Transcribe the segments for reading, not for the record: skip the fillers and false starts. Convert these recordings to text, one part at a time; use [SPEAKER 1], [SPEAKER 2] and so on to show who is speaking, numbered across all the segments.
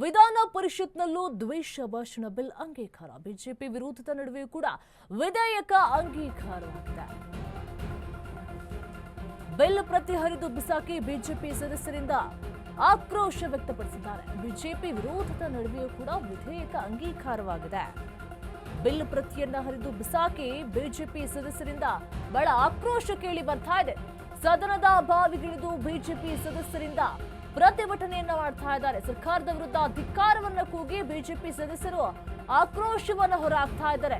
[SPEAKER 1] ವಿಧಾನ ಪರಿಷತ್ನಲ್ಲೂ ದ್ವೇಷ ಭಾಷಣ ಬಿಲ್ ಅಂಗೀಕಾರ. ಬಿಜೆಪಿ ವಿರೋಧದ ನಡುವೆಯೂ ಕೂಡ ವಿಧೇಯಕ ಅಂಗೀಕಾರವಾಗಿದೆ. ಬಿಲ್ ಪ್ರತಿ ಹರಿದು ಬಿಸಾಕಿ ಬಿಜೆಪಿ ಸದಸ್ಯರಿಂದ ಆಕ್ರೋಶ ವ್ಯಕ್ತಪಡಿಸಿದ್ದಾರೆ. ಬಿಜೆಪಿ ವಿರೋಧದ ನಡುವೆಯೂ ಕೂಡ ವಿಧೇಯಕ ಅಂಗೀಕಾರವಾಗಿದೆ. ಬಿಲ್ ಪ್ರತಿಯನ್ನ ಹರಿದು ಬಿಸಾಕಿ ಬಿಜೆಪಿ ಸದಸ್ಯರಿಂದ ಬಹಳ ಆಕ್ರೋಶ ಕೇಳಿ ಬರ್ತಾ ಇದೆ. ಸದನದ ಬಾವಿಗಿಳಿದು ಬಿಜೆಪಿ ಸದಸ್ಯರಿಂದ ಪ್ರತಿಭಟನೆಯನ್ನ ಮಾಡ್ತಾ ಇದ್ದಾರೆ. ಸರ್ಕಾರದ ವಿರುದ್ಧ ಧಿಕ್ಕಾರವನ್ನ ಕೂಗಿ ಬಿಜೆಪಿ ಸದಸ್ಯರು ಆಕ್ರೋಶವನ್ನ ಹೊರಹಾಕ್ತಾ ಇದ್ದಾರೆ.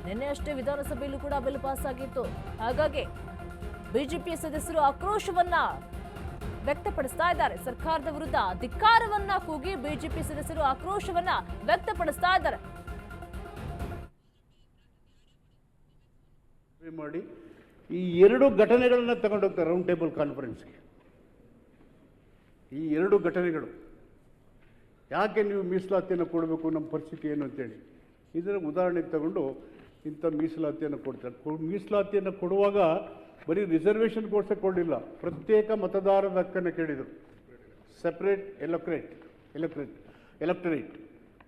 [SPEAKER 1] ನಿನ್ನೆ ಅಷ್ಟೇ ವಿಧಾನಸಭೆಯಲ್ಲೂ ಕೂಡ ಬಿಲ್ ಪಾಸ್ ಆಗಿತ್ತು. ಹಾಗಾಗಿ ಬಿಜೆಪಿ ಸದಸ್ಯರು ಆಕ್ರೋಶವನ್ನ ವ್ಯಕ್ತಪಡಿಸ್ತಾ ಇದ್ದಾರೆ. ಸರ್ಕಾರದ ವಿರುದ್ಧ ಧಿಕ್ಕಾರವನ್ನ ಕೂಗಿ ಬಿಜೆಪಿ ಸದಸ್ಯರು ಆಕ್ರೋಶವನ್ನ ವ್ಯಕ್ತಪಡಿಸ್ತಾ ಇದ್ದಾರೆ.
[SPEAKER 2] ಮಾಡಿ ಈ ಎರಡು ಘಟನೆಗಳನ್ನ ತಗೊಂಡೋಗ್ತಾರೆ ರೌಂಡ್ ಟೇಬಲ್ ಕಾನ್ಫರೆನ್ಸ್ಗೆ. ಈ ಎರಡು ಘಟನೆಗಳು ಯಾಕೆ ನೀವು ಮೀಸಲಾತಿಯನ್ನು ಕೊಡಬೇಕು, ನಮ್ಮ ಪರಿಸ್ಥಿತಿ ಏನು ಅಂತೇಳಿ ಇದರ ಉದಾಹರಣೆ ತಗೊಂಡು ಇಂಥ ಮೀಸಲಾತಿಯನ್ನು ಕೊಡ್ತಾರೆ. ಮೀಸಲಾತಿಯನ್ನು ಕೊಡುವಾಗ ಬರೀ ರಿಸರ್ವೇಷನ್ ಕೋರ್ಸೇ ಕೊಡಲಿಲ್ಲ, ಪ್ರತ್ಯೇಕ ಮತದಾರರ ಹಕ್ಕನ್ನು ಕೇಳಿದರು. ಸೆಪ್ರೇಟ್ ಎಲೆಕ್ಟರೇಟ್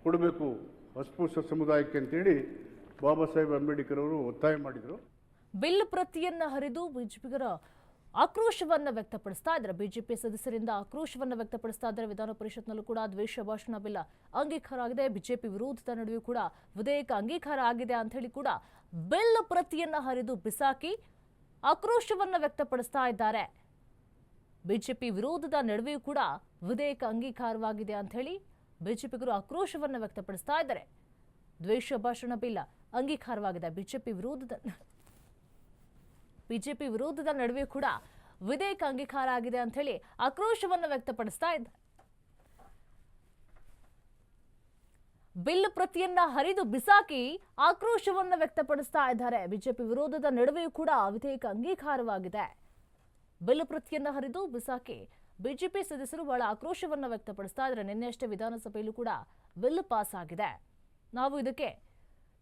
[SPEAKER 2] ಕೊಡಬೇಕು ಅಸ್ಪೃಶ್ಯ ಸಮುದಾಯಕ್ಕೆ ಅಂತೇಳಿ ಬಾಬಾ ಸಾಹೇಬ್ ಅಂಬೇಡ್ಕರ್ ಅವರು ಒತ್ತಾಯ ಮಾಡಿದರು.
[SPEAKER 1] ಬಿಲ್ ಪ್ರತಿಯನ್ನ ಹರಿದು ಬಿಜೆಪಿಗರ ಆಕ್ರೋಶವನ್ನ ವ್ಯಕ್ತಪಡಿಸ್ತಾ ಇದ್ದಾರೆ. ಬಿಜೆಪಿ ಸದಸ್ಯರಿಂದ ಆಕ್ರೋಶವನ್ನ ವ್ಯಕ್ತಪಡಿಸ್ತಾ ಇದ್ದಾರೆ. ವಿಧಾನ ಪರಿಷತ್ನಲ್ಲೂ ಕೂಡ ದ್ವೇಷ ಭಾಷಣ ಬಿಲ್ ಅಂಗೀಕಾರ ಆಗಿದೆ. ಬಿಜೆಪಿ ವಿರೋಧದ ನಡುವೆ ಕೂಡ ವಿಧೇಯಕ ಅಂಗೀಕಾರ ಆಗಿದೆ ಅಂತ ಹೇಳಿ ಕೂಡ ಬಿಲ್ ಪ್ರತಿಯನ್ನ ಹರಿದು ಬಿಸಾಕಿ ಆಕ್ರೋಶವನ್ನ ವ್ಯಕ್ತಪಡಿಸ್ತಾ ಇದ್ದಾರೆ. ಬಿಜೆಪಿ ವಿರೋಧದ ನಡುವೆಯೂ ಕೂಡ ವಿಧೇಯಕ ಅಂಗೀಕಾರವಾಗಿದೆ ಅಂತ ಹೇಳಿ ಬಿಜೆಪಿಗರು ಆಕ್ರೋಶವನ್ನ ವ್ಯಕ್ತಪಡಿಸ್ತಾ ಇದ್ದಾರೆ. ದ್ವೇಷ ಭಾಷಣ ಬಿಲ್ ಅಂಗೀಕಾರವಾಗಿದೆ. ಬಿಜೆಪಿ ವಿರೋಧದ ನಡುವೆ ಕೂಡ ವಿಧೇಯಕ ಅಂಗೀಕಾರ ಆಗಿದೆ ಅಂತ ಹೇಳಿ ಆಕ್ರೋಶವನ್ನು ವ್ಯಕ್ತಪಡಿಸ್ತಾ ಇದ್ದಾರೆ. ಬಿಲ್ ಪ್ರತಿಯನ್ನ ಹರಿದು ಬಿಸಾಕಿ ಆಕ್ರೋಶವನ್ನು ವ್ಯಕ್ತಪಡಿಸ್ತಾ ಇದ್ದಾರೆ. ಬಿಜೆಪಿ ವಿರೋಧದ ನಡುವೆಯೂ ಕೂಡ ವಿಧೇಯಕ ಅಂಗೀಕಾರವಾಗಿದೆ. ಬಿಲ್ ಪ್ರತಿಯನ್ನ ಹರಿದು ಬಿಸಾಕಿ ಬಿಜೆಪಿ ಸದಸ್ಯರು ಬಹಳ ಆಕ್ರೋಶವನ್ನು ವ್ಯಕ್ತಪಡಿಸ್ತಾ ಇದ್ದಾರೆ. ನಿನ್ನೆ ಅಷ್ಟೇ ವಿಧಾನಸಭೆಯಲ್ಲೂ ಕೂಡ ಬಿಲ್ ಪಾಸ್ ಆಗಿದೆ. ನಾವು ಇದಕ್ಕೆ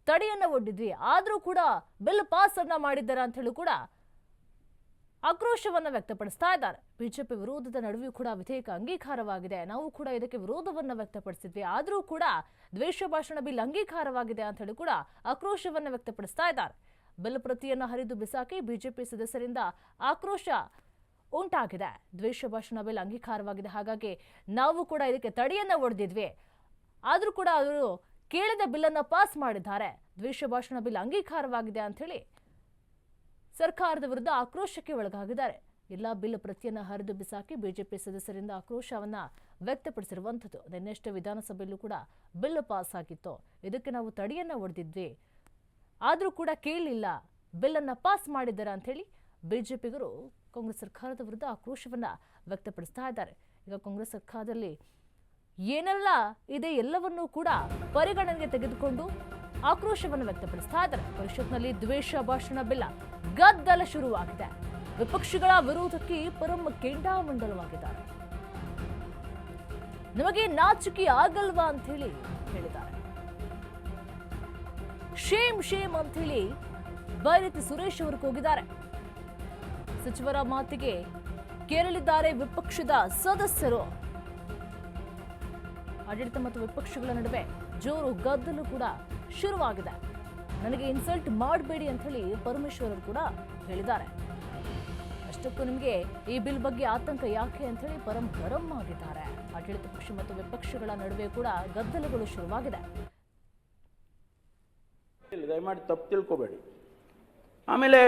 [SPEAKER 1] ತಡೆಯನ್ನ ಒಡ್ಡಿದ್ವಿ, ಆದ್ರೂ ಕೂಡ ಬಿಲ್ ಪಾಸ್ ಅನ್ನ ಮಾಡಿದ್ದಾರೆ ಅಂತ ಹೇಳಿ ಕೂಡ ಆಕ್ರೋಶವನ್ನ ವ್ಯಕ್ತಪಡಿಸ್ತಾ ಇದ್ದಾರೆ. ಬಿಜೆಪಿ ವಿರೋಧದ ನಡುವೆಯೂ ಕೂಡ ವಿಧೇಯಕ ಅಂಗೀಕಾರವಾಗಿದೆ. ನಾವು ಕೂಡ ಇದಕ್ಕೆ ವಿರೋಧವನ್ನ ವ್ಯಕ್ತಪಡಿಸಿದ್ವಿ, ಆದ್ರೂ ಕೂಡ ದ್ವೇಷ ಭಾಷಣ ಬಿಲ್ ಅಂಗೀಕಾರವಾಗಿದೆ ಅಂತ ಹೇಳಿ ಕೂಡ ಆಕ್ರೋಶವನ್ನ ವ್ಯಕ್ತಪಡಿಸ್ತಾ ಇದ್ದಾರೆ. ಬಿಲ್ ಪ್ರತಿಯನ್ನ ಹರಿದು ಬಿಸಾಕಿ ಬಿಜೆಪಿ ಸದಸ್ಯರಿಂದ ಆಕ್ರೋಶ ಉಂಟಾಗಿದೆ. ದ್ವೇಷ ಭಾಷಣ ಬಿಲ್ ಅಂಗೀಕಾರವಾಗಿದೆ, ಹಾಗಾಗಿ ನಾವು ಕೂಡ ಇದಕ್ಕೆ ತಡೆಯನ್ನ ಒಡೆದಿದ್ವಿ, ಆದ್ರೂ ಕೂಡ ಅವರು ಕೇಳಿದ ಬಿಲ್ ಅನ್ನ ಪಾಸ್ ಮಾಡಿದ್ದಾರೆ. ದ್ವೇಷ ಭಾಷಣ ಬಿಲ್ ಅಂಗೀಕಾರವಾಗಿದೆ ಅಂತ ಹೇಳಿ ಸರ್ಕಾರದ ವಿರುದ್ಧ ಆಕ್ರೋಶಕ್ಕೆ ಒಳಗಾಗಿದ್ದಾರೆ. ಎಲ್ಲ ಬಿಲ್ ಪ್ರತಿಯನ್ನ ಹರಿದು ಬಿಸಾಕಿ ಬಿಜೆಪಿ ಸದಸ್ಯರಿಂದ ಆಕ್ರೋಶವನ್ನ ವ್ಯಕ್ತಪಡಿಸಿರುವಂಥದ್ದು. ನಿನ್ನೆಷ್ಟೇ ವಿಧಾನಸಭೆಯಲ್ಲೂ ಕೂಡ ಬಿಲ್ ಪಾಸ್ ಆಗಿತ್ತು. ಇದಕ್ಕೆ ನಾವು ತಡೆಯನ್ನ ಒಡೆದಿದ್ವಿ, ಆದ್ರೂ ಕೂಡ ಕೇಳಲಿಲ್ಲ, ಬಿಲ್ ಅನ್ನ ಪಾಸ್ ಮಾಡಿದ್ದಾರೆ ಅಂತ ಹೇಳಿ ಬಿಜೆಪಿಗರು ಕಾಂಗ್ರೆಸ್ ಸರ್ಕಾರದ ವಿರುದ್ಧ ಆಕ್ರೋಶವನ್ನ ವ್ಯಕ್ತಪಡಿಸ್ತಾ ಇದ್ದಾರೆ. ಈಗ ಕಾಂಗ್ರೆಸ್ ಸರ್ಕಾರದಲ್ಲಿ ಏನೆಲ್ಲ ಇದೆ ಎಲ್ಲವನ್ನೂ ಕೂಡ ಪರಿಗಣನೆಗೆ ತೆಗೆದುಕೊಂಡು ಆಕ್ರೋಶವನ್ನು ವ್ಯಕ್ತಪಡಿಸ್ತಾ ಇದ್ದಾರೆ. ಪರಿಷತ್ನಲ್ಲಿ ದ್ವೇಷ ಭಾಷಣ ಬಿಲ್ ಗದ್ದಲ ಶುರುವಾಗಿದೆ. ವಿಪಕ್ಷಗಳ ವಿರೋಧಕ್ಕೆ ಪರಂ ಕೆಂಡಾಮಂಡಲವಾಗಿದ್ದಾರೆ. ನಮಗೆ ನಾಚಿಕೆ ಆಗಲ್ವಾ ಅಂತ ಹೇಳಿ ಹೇಳಿದ್ದಾರೆ. ಶೇಮ್ ಅಂತ ಹೇಳಿ ಬೈರತಿ ಸುರೇಶ್ ಅವರು ಕೂಗಿದ್ದಾರೆ. ಸಚಿವರ ಮಾತಿಗೆ ಕೇರಳಿದ್ದಾರೆ ವಿಪಕ್ಷದ ಸದಸ್ಯರು. ಆಡಳಿತ ಮತ್ತು ವಿಪಕ್ಷಗಳ ನಡುವೆ ಜೋರು ಗದ್ದಲು ಕೂಡ ಶುರುವಾಗಿದೆ. ನನಗೆ ಇನ್ಸಲ್ಟ್ ಮಾಡಬೇಡಿ ಅಂತ ಹೇಳಿ ಪರಮೇಶ್ವರ್ ಕೂಡ ಹೇಳಿದ್ದಾರೆ. ಅಷ್ಟಕ್ಕೂ ನಿಮಗೆ ಈ ಬಿಲ್ ಬಗ್ಗೆ ಆತಂಕ ಯಾಕೆ ಅಂತ ಹೇಳಿ ಪರಂ ಗರಂ ಆಗಿದ್ದಾರೆ. ಆಡಳಿತ ಪಕ್ಷ ಮತ್ತು ವಿಪಕ್ಷಗಳ ನಡುವೆ ಕೂಡ ಗದ್ದಲಗಳು ಶುರುವಾಗಿದೆ.
[SPEAKER 3] ದಯಮಾಡಿ ತಪ್ಪು ತಿಳ್ಕೊಬೇಡಿ. ಆಮೇಲೆ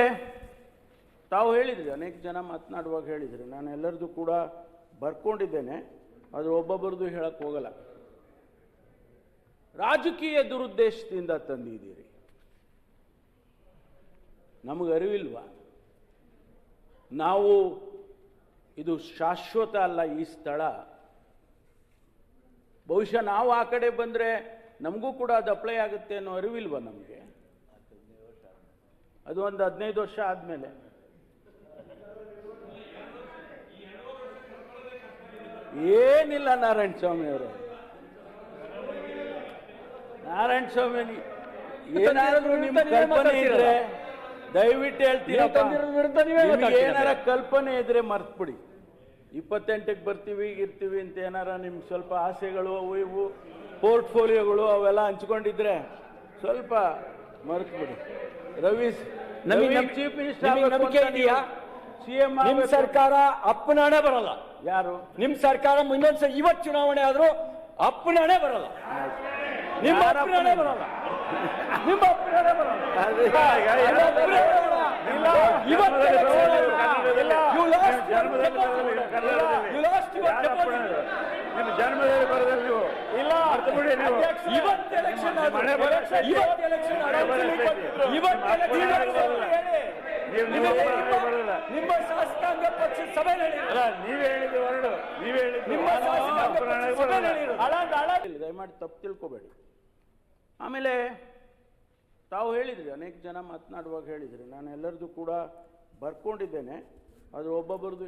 [SPEAKER 3] ತಾವು ಹೇಳಿದ್ರಿ, ಅನೇಕ ಜನ ಮಾತನಾಡುವಾಗ ಹೇಳಿದ್ರಿ, ನಾನು ಎಲ್ಲರದು ಕೂಡ ಬರ್ಕೊಂಡಿದ್ದೇನೆ, ಅದು ಒಬ್ಬೊಬ್ಬರದು ಹೇಳಕ್ಕೆ ಹೋಗಲ್ಲ. ರಾಜಕೀಯ ದುರುದ್ದೇಶದಿಂದ ತಂದಿದ್ದೀರಿ, ನಮಗೆ ಅರಿವಿಲ್ವಾ? ನಾವು ಇದು ಶಾಶ್ವತ ಅಲ್ಲ, ಈ ಸ್ಥಳ ಬಹುಶಃ ನಾವು ಆ ಕಡೆ ಬಂದರೆ ನಮಗೂ ಕೂಡ ಅದು ಅಪ್ಲೈ ಆಗುತ್ತೆ ಅನ್ನೋ ಅರಿವಿಲ್ವಾ ನಮಗೆ? ಅದು ಒಂದು 15 ವರ್ಷ ಆದಮೇಲೆ ಏನಿಲ್ಲ. ನಾರಾಯಣ ಸ್ವಾಮಿ ಅವರೇ, ನಾರಾಯಣ ಸ್ವಾಮಿ ಏನಾದರೂ ನಿಮ್ಮ ಕಲ್ಪನೆ ಇದ್ರೆ ದಯವಿಟ್ಟು ಹೇಳ್ತೀರಾ, ಏನಾರ ಕಲ್ಪನೆ ಇದ್ರೆ ಮರ್ತ್ಬಿಡಿ. 28ಕ್ಕೆ ಬರ್ತೀವಿ ಇರ್ತೀವಿ ಅಂತ ಏನಾರ ನಿಮ್ಗೆ ಸ್ವಲ್ಪ ಆಸೆಗಳು ಅವು ಇವು ಪೋರ್ಟ್ಫೋಲಿಯೋಗಳು ಅವೆಲ್ಲ ಹಂಚ್ಕೊಂಡಿದ್ರೆ ಸ್ವಲ್ಪ ಮರೆತು ಬಿಡಿ. ರವಿ ಚೀಫ್ ಮಿನಿಸ್ಟರ್ ಸಿಎಂ
[SPEAKER 4] ನಿಮ್ ಸರ್ಕಾರ ಅಪ್ಪನಾಣೆ ಬರಲ್ಲ.
[SPEAKER 3] ಯಾರು?
[SPEAKER 4] ನಿಮ್ ಸರ್ಕಾರ ಇನ್ನೊಂದ್ಸಲ ಇವತ್ತು ಚುನಾವಣೆ ಆದ್ರೂ ಅಪ್ಪನಾಣೆ ಬರಲ್ಲ. ನಿಮ್ಮ ಅಪ್ಪನಾಣೆ ಬರಲ್ಲ. ನಿಮ್ಮ ಅಪ್ಪನಾಣೆ ಬರಲ್ಲ. ಇವತ್ತು
[SPEAKER 3] ಜನ್ಮದಲ್ಲಿ ಬರೋದಿಲ್ಲ ನೀವು.
[SPEAKER 4] ಇಲ್ಲ ಇವತ್ತು ಎಲೆಕ್ಷನ್ ನಿಮ್ಮ ಶಾಸಕಾಂಗ ಪಕ್ಷದ ಸಭೆ
[SPEAKER 3] ನೀವೇ ಹೇಳಿದ ಹೊರಡು, ನೀವೇ ಹೇಳಿದ.
[SPEAKER 4] ನಿಮ್ಮ ಶಾಸಕಾಂಗ ಪಕ್ಷದ ಸಭೆ
[SPEAKER 3] ದಯಮಾಡಿ ತಪ್ಪು ತಿಳ್ಕೊಬೇಡಿ. ಆಮೇಲೆ ತಾವು ಹೇಳಿದ್ರಿ, ಅನೇಕ ಜನ ಮಾತನಾಡುವಾಗ ಹೇಳಿದ್ರಿ, ನಾನು ಎಲ್ಲರದು ಕೂಡ ಬರ್ಕೊಂಡಿದ್ದೇನೆ, ಅದು ಒಬ್ಬೊಬ್ಬರದು